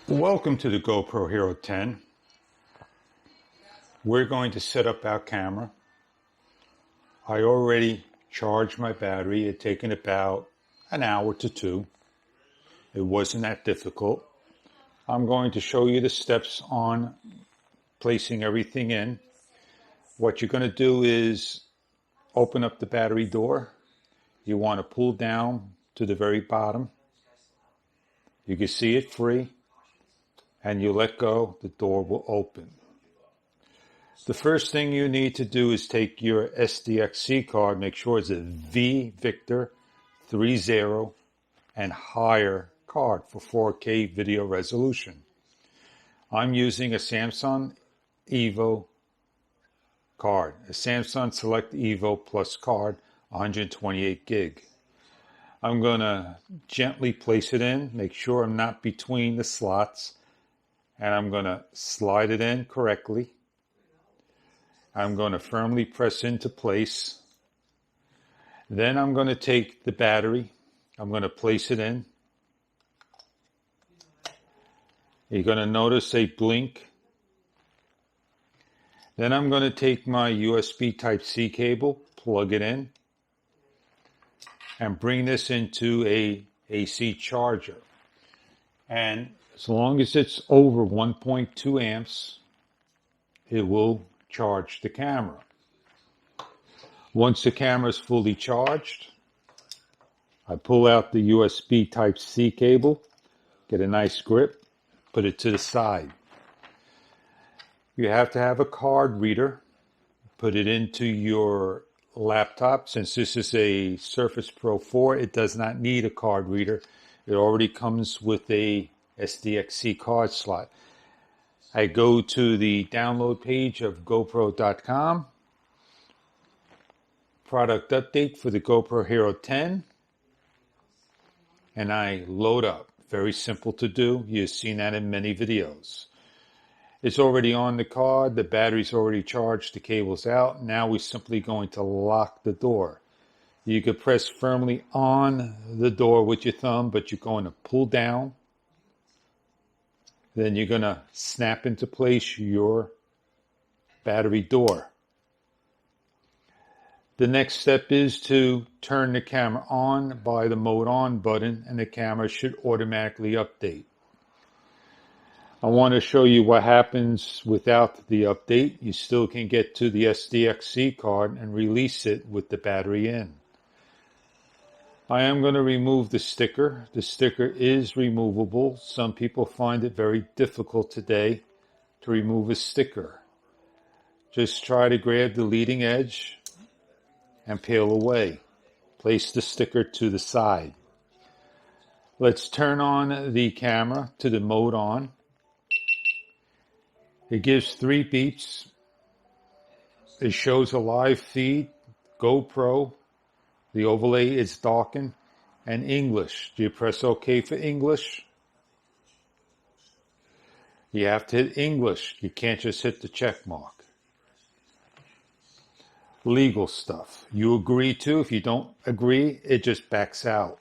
Welcome to the GoPro Hero 10. We're going to set up our camera. I already charged my battery. It had taken about an hour to two. It wasn't that difficult. I'm going to show you the steps on placing everything in. What you're going to do is open up the battery door. You want to pull down to the very bottom. You can see it free. And you let go, the door will open. The first thing you need to do is take your SDXC card, make sure it's a V Victor 30 and higher card for 4K video resolution. I'm using a Samsung Evo card, a Samsung Select Evo Plus card, 128 gig. I'm going to gently place it in, make sure I'm not between the slots. And I'm going to slide it in correctly. I'm going to firmly press into place. Then I'm going to take the battery. I'm going to place it in. You're going to notice a blink. Then I'm going to take my USB Type-C cable, plug it in, and bring this into a AC charger. And as long as it's over 1.2 amps, it will charge the camera. Once the camera is fully charged, I pull out the USB Type-C cable, get a nice grip, put it to the side. You have to have a card reader. Put it into your laptop. Since this is a Surface Pro 4, it does not need a card reader. It already comes with a SDXC card slot. I go to the download page of GoPro.com. Product update for the GoPro Hero 10. And I load up. Very simple to do. You've seen that in many videos. It's already on the card. The battery's already charged. The cable's out. Now we're simply going to lock the door. You could press firmly on the door with your thumb, but you're going to pull down. Then you're going to snap into place your battery door. The next step is to turn the camera on by the mode on button, and the camera should automatically update. I want to show you what happens without the update. You still can get to the SDXC card and release it with the battery in. I am going to remove the sticker. The sticker is removable. Some people find it very difficult today to remove a sticker. Just try to grab the leading edge and peel away. Place the sticker to the side. Let's turn on the camera to the mode on. It gives 3 beeps. It shows a live feed, GoPro. The overlay is darkened, and English. Do you press OK for English? You have to hit English. You can't just hit the check mark. Legal stuff. You agree to. If you don't agree, it just backs out.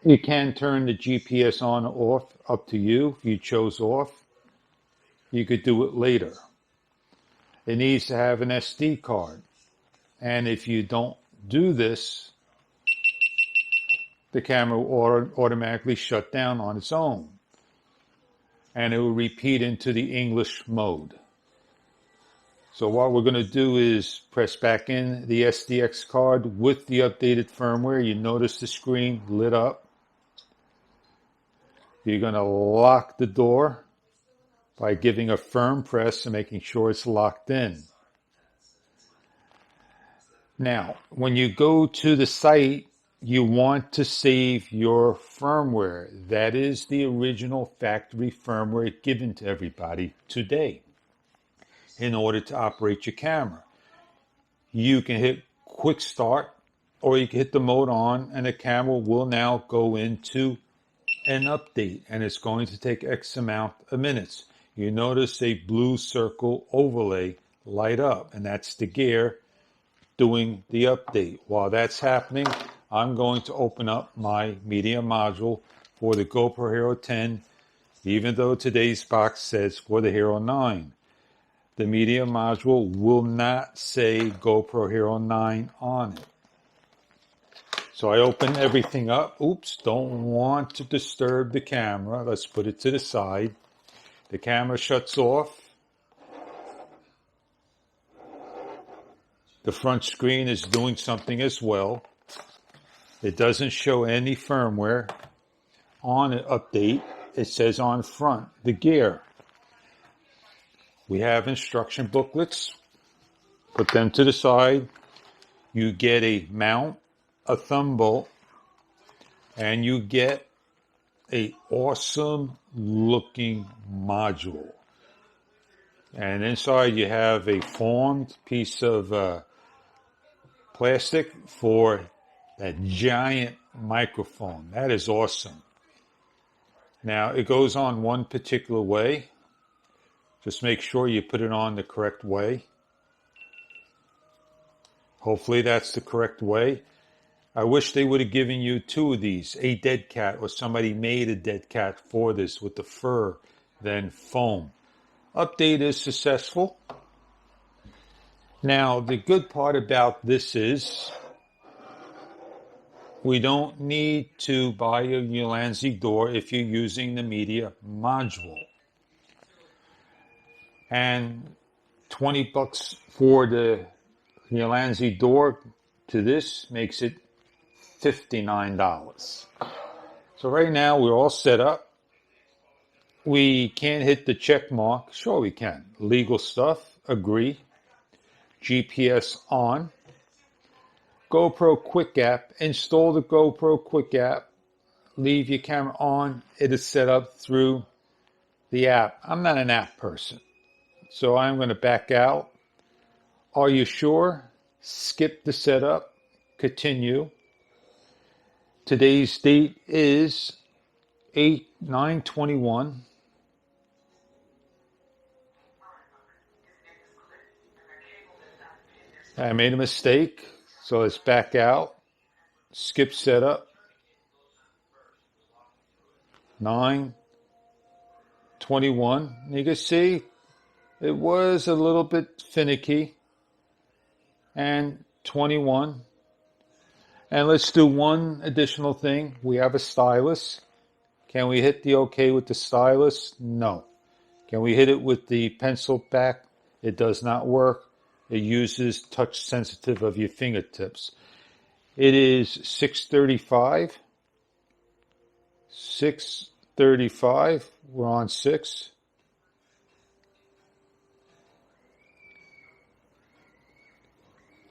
You can turn the GPS on or off, up to you. If you chose off, you could do it later. It needs to have an SD card. And if you don't do this, the camera will automatically shut down on its own. And it will repeat into the English mode. So what we're going to do is press back in the SDX card with the updated firmware. You notice the screen lit up. You're going to lock the door by giving a firm press and making sure it's locked in. Now, when you go to the site, you want to save your firmware. That is the original factory firmware given to everybody today in order to operate your camera. You can hit quick start or you can hit the mode on and the camera will now go into an update and it's going to take X amount of minutes. You notice a blue circle overlay light up and that's the gear doing the update. While that's happening, I'm going to open up my media module for the GoPro Hero 10 Even though today's box says for the Hero 9, the media module will not say GoPro Hero 9 on it. So I open everything up. Oops, don't want to disturb the camera. Let's put it to the side. The camera shuts off. The front screen is doing something as well. It doesn't show any firmware on an update. It says on front, the gear. We have instruction booklets. Put them to the side. You get a mount, a thumb bolt, and you get a awesome looking module. And inside you have a formed piece of plastic for that giant microphone. That is awesome. Now, it goes on one particular way. Just make sure you put it on the correct way. Hopefully that's the correct way. I wish they would have given you two of these, a dead cat, or somebody made a dead cat for this with the fur, then foam. Update is successful. Now, the good part about this is we don't need to buy a Ulanzi door if you're using the media module. And 20 bucks for the Ulanzi door to this makes it $59. So right now we're all set up. We can't hit the check mark. Sure we can. Legal stuff, agree. GPS on. GoPro Quick app. Install the GoPro Quick app. Leave your camera on. It is set up through the app. I'm not an app person, so I'm going to back out. Are you sure? Skip the setup. Continue. Today's date is 9/21. I made a mistake, so let's back out. Skip setup. 9/21. You can see it was a little bit finicky. And 21. And let's do one additional thing. We have a stylus. Can we hit the OK with the stylus? No. Can we hit it with the pencil back? It does not work. It uses touch sensitive of your fingertips. It is 6:35. 6:35. We're on 6.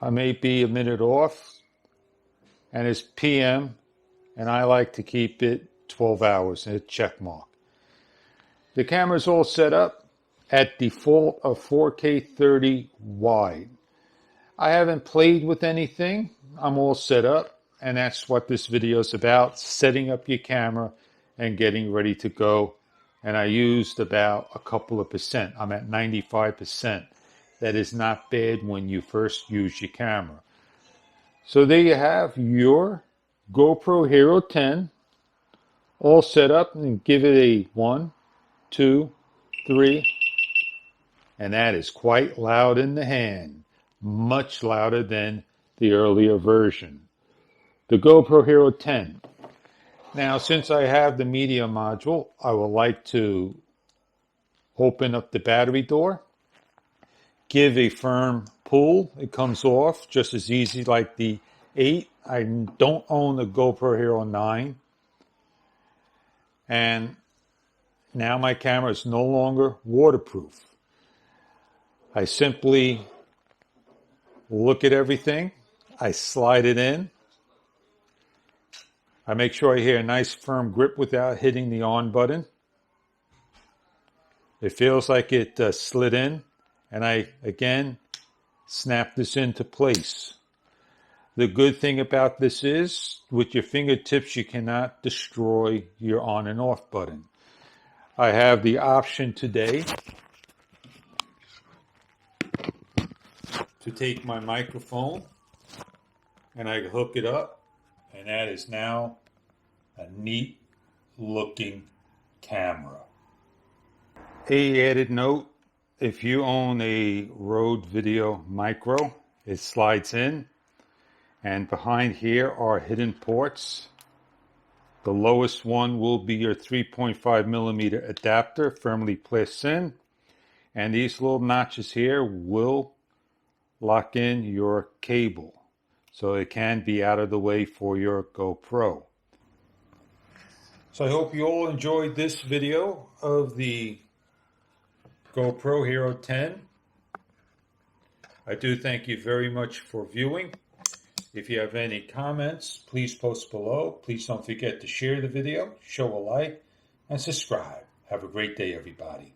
I may be a minute off. And it's PM. And I like to keep it 12 hours. A check mark. The camera's all set up. At default of 4K 30 wide. I haven't played with anything. I'm all set up, and that's what this video is about, setting up your camera and getting ready to go. And I used about a couple of percent. I'm at 95%. That is not bad when you first use your camera. So there you have your GoPro Hero 10 all set up, and give it a 1, 2, 3. And that is quite loud in the hand, much louder than the earlier version. The GoPro Hero 10. Now, since I have the media module, I would like to open up the battery door, give a firm pull. It comes off just as easy like the 8. I don't own the GoPro Hero 9. And now my camera is no longer waterproof. I simply look at everything. I slide it in. I make sure I hear a nice firm grip without hitting the on button. It feels like it slid in. And I, again, snap this into place. The good thing about this is, with your fingertips, you cannot destroy your on and off button. I have the option today to take my microphone and I hook it up, and that is now a neat looking camera. A added note, if you own a Rode Video Micro, it slides in, and behind here are hidden ports. The lowest one will be your 3.5 millimeter adapter, firmly placed in, and these little notches here will lock in your cable, so it can be out of the way for your GoPro. So I hope you all enjoyed this video of the GoPro Hero 10. I do thank you very much for viewing. If you have any comments, please post below. Please don't forget to share the video, show a like, and subscribe. Have a great day, everybody.